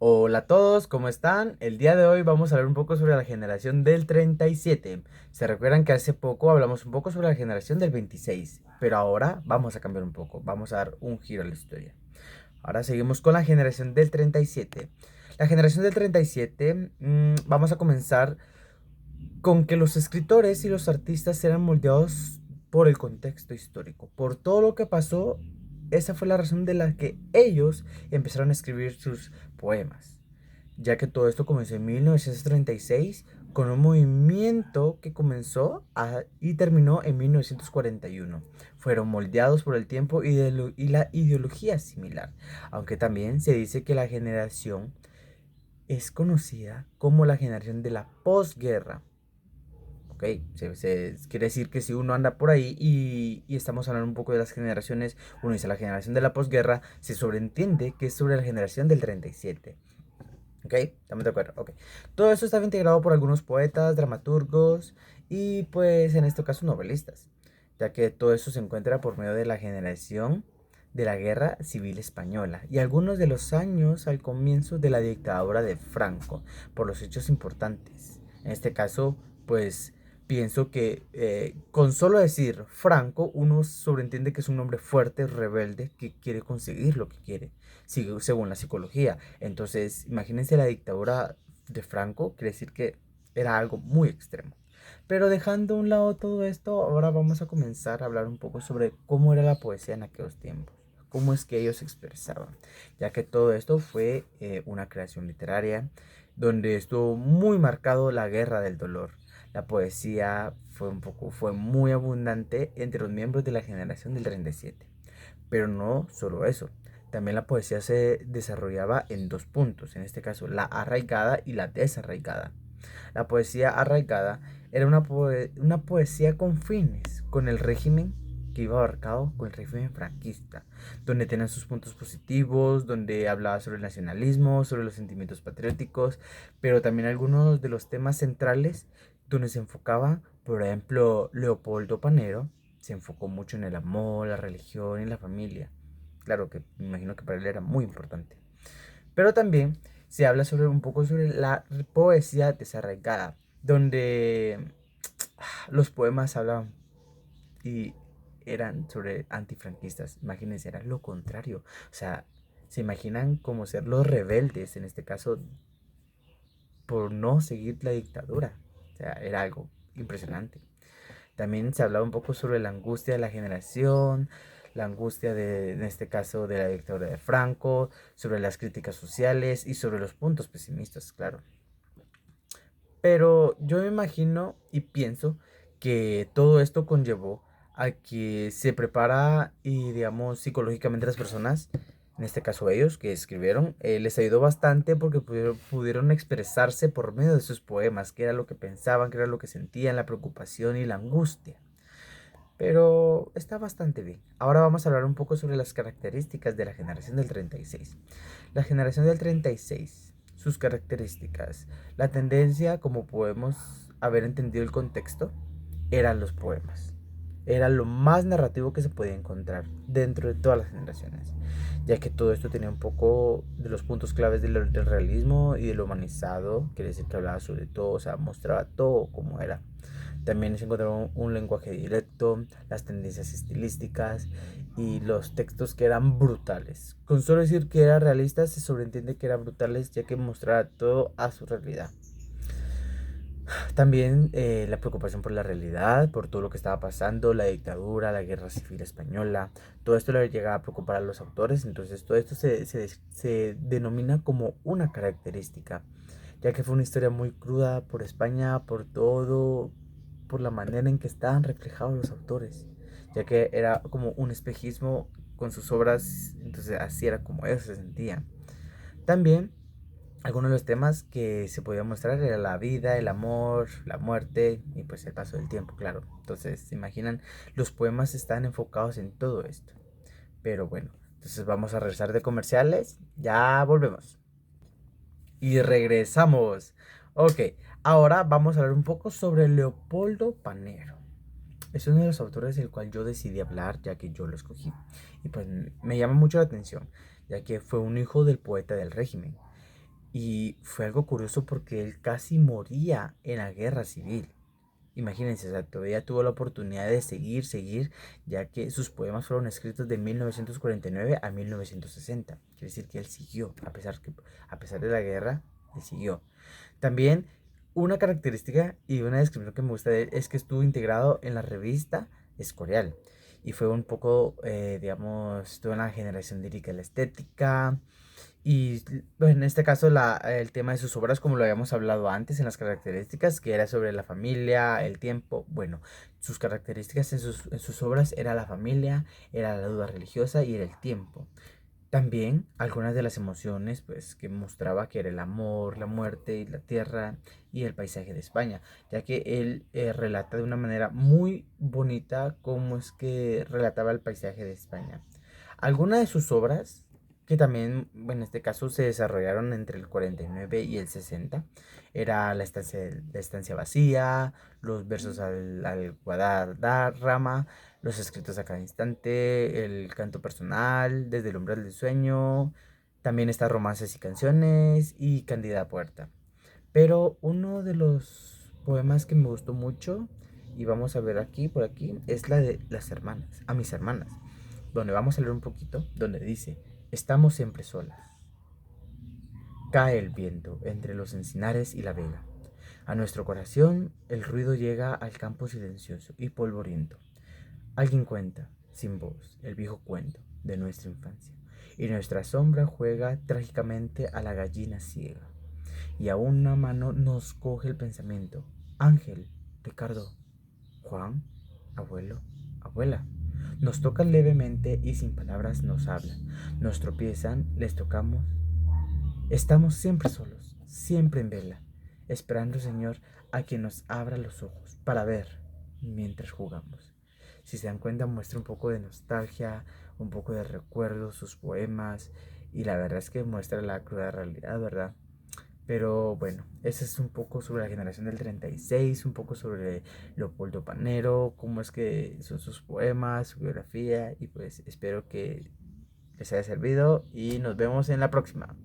Hola a todos, ¿cómo están? El día de hoy vamos a hablar un poco sobre la generación del 37. Se recuerdan que hace poco hablamos un poco sobre la generación del 26, pero ahora vamos a cambiar un poco, vamos a dar un giro a la historia. Ahora seguimos con la generación del 37. La generación del 37, vamos a comenzar con que los escritores y los artistas eran moldeados por el contexto histórico, por todo lo que pasó. Esa fue la razón de la que ellos empezaron a escribir sus poemas, ya que todo esto comenzó en 1936 con un movimiento que y terminó en 1941. Fueron moldeados por el tiempo y la ideología similar, aunque también se dice que la generación es conocida como la generación de la posguerra. Ok, quiere decir que si uno anda por ahí y estamos hablando un poco de las generaciones, uno dice la generación de la posguerra, se sobreentiende que es sobre la generación del 37. ¿Ok? ¿Estamos de acuerdo? Ok. Todo esto estaba integrado por algunos poetas, dramaturgos y pues en este caso novelistas, ya que todo eso se encuentra por medio de la generación de la Guerra Civil Española y algunos de los años al comienzo de la dictadura de Franco, por los hechos importantes. En este caso, pues pienso que con solo decir Franco, uno sobreentiende que es un hombre fuerte, rebelde, que quiere conseguir lo que quiere, según la psicología. Entonces, imagínense la dictadura de Franco, quiere decir que era algo muy extremo. Pero dejando a un lado todo esto, ahora vamos a comenzar a hablar un poco sobre cómo era la poesía en aquellos tiempos, cómo es que ellos se expresaban, ya que todo esto fue una creación literaria donde estuvo muy marcado la guerra del dolor. La poesía fue muy abundante entre los miembros de la generación del 37. Pero no solo eso, también la poesía se desarrollaba en dos puntos, en este caso la arraigada y la desarraigada. La poesía arraigada era una poesía con fines, con el régimen que iba abarcado con el régimen franquista, donde tenía sus puntos positivos, donde hablaba sobre el nacionalismo, sobre los sentimientos patrióticos, pero también algunos de los temas centrales donde se enfocaba, por ejemplo, Leopoldo Panero se enfocó mucho en el amor, la religión y la familia. Claro que me imagino que para él era muy importante. Pero también se habla sobre un poco sobre la poesía desarraigada, donde los poemas hablaban y eran sobre antifranquistas. Imagínense, era lo contrario. O sea, se imaginan como ser los rebeldes, en este caso, por no seguir la dictadura. O sea, era algo impresionante. También se hablaba un poco sobre la angustia de la generación, la angustia en este caso, de la dictadura de Franco, sobre las críticas sociales y sobre los puntos pesimistas, claro. Pero yo me imagino y pienso que todo esto conllevó a que se prepara y, digamos, psicológicamente las personas, en este caso ellos que escribieron, les ayudó bastante porque pudieron expresarse por medio de sus poemas, qué era lo que pensaban, qué era lo que sentían, la preocupación y la angustia. Pero está bastante bien. Ahora vamos a hablar un poco sobre las características de la generación del 36. La generación del 36, sus características. La tendencia, como podemos haber entendido el contexto, eran los poemas. Era lo más narrativo que se podía encontrar dentro de todas las generaciones, ya que todo esto tenía un poco de los puntos claves del realismo y de lo humanizado, quiere decir que hablaba sobre todo, o sea, mostraba todo como era. También se encontraba un lenguaje directo, las tendencias estilísticas y los textos que eran brutales. Con solo decir que era realista se sobreentiende que eran brutales, ya que mostraba todo a su realidad. También la preocupación por la realidad, por todo lo que estaba pasando, la dictadura, la guerra civil española, todo esto le llegaba a preocupar a los autores, entonces todo esto se denomina como una característica, ya que fue una historia muy cruda por España, por todo, por la manera en que estaban reflejados los autores, ya que era como un espejismo con sus obras, entonces así era como ellos se sentían. También algunos de los temas que se podían mostrar era la vida, el amor, la muerte y pues el paso del tiempo, claro. Entonces, se imaginan, los poemas están enfocados en todo esto. Pero bueno, entonces vamos a regresar de comerciales. Ya volvemos. Y regresamos. Ok, ahora vamos a hablar un poco sobre Leopoldo Panero. Es uno de los autores del cual yo decidí hablar, ya que yo lo escogí. Y pues me llama mucho la atención, ya que fue un hijo del poeta del régimen. Y fue algo curioso porque él casi moría en la guerra civil. Imagínense, o sea, todavía tuvo la oportunidad de seguir, ya que sus poemas fueron escritos de 1949 a 1960. Quiere decir que él siguió, a pesar de la guerra, él siguió. También una característica y una descripción que me gusta de él es que estuvo integrado en la revista Escorial y fue un poco, digamos, estuvo en la generación lírica de la estética, y pues, en este caso el tema de sus obras, como lo habíamos hablado antes en las características, que era sobre la familia, el tiempo, bueno, sus características en sus obras era la familia, era la duda religiosa y era el tiempo. También algunas de las emociones, pues, que mostraba que era el amor, la muerte y la tierra y el paisaje de España, ya que él relata de una manera muy bonita cómo es que relataba el paisaje de España. Algunas de sus obras, que también, bueno, en este caso se desarrollaron entre el 49 y el 60, era la estancia vacía, los versos al Guadarrama, los escritos a cada instante, el canto personal, desde el umbral del sueño, también está romances y canciones y Candida Puerta. Pero uno de los poemas que me gustó mucho, y vamos a ver aquí, por aquí, es la de las hermanas, a mis hermanas, donde vamos a leer un poquito, donde dice, estamos siempre solas. Cae el viento entre los encinares y la vega. A nuestro corazón el ruido llega al campo silencioso y polvoriento. Alguien cuenta, sin voz, el viejo cuento de nuestra infancia, y nuestra sombra juega trágicamente a la gallina ciega, y a una mano nos coge el pensamiento. Ángel, Ricardo, Juan, abuelo, abuela. Nos tocan levemente y sin palabras nos hablan. Nos tropiezan, les tocamos. Estamos siempre solos, siempre en vela, esperando, Señor, a que nos abra los ojos para ver mientras jugamos. Si se dan cuenta, muestra un poco de nostalgia, un poco de recuerdos, sus poemas, y la verdad es que muestra la cruda realidad, ¿verdad? Pero bueno, ese es un poco sobre la generación del 36, un poco sobre Leopoldo Panero, cómo es que son sus poemas, su biografía, y pues espero que les haya servido y nos vemos en la próxima.